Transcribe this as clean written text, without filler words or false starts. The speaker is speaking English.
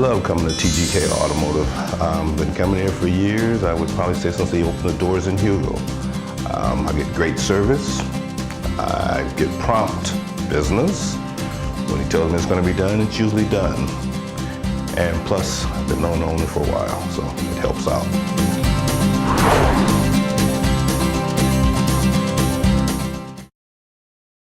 love coming to TGK Automotive. Been coming here for years. I would probably say since they opened the doors in Hugo. I get great service. I get prompt business. When he tells me it's going to be done, it's usually done. And plus, I've been known the owner for a while, so it helps out.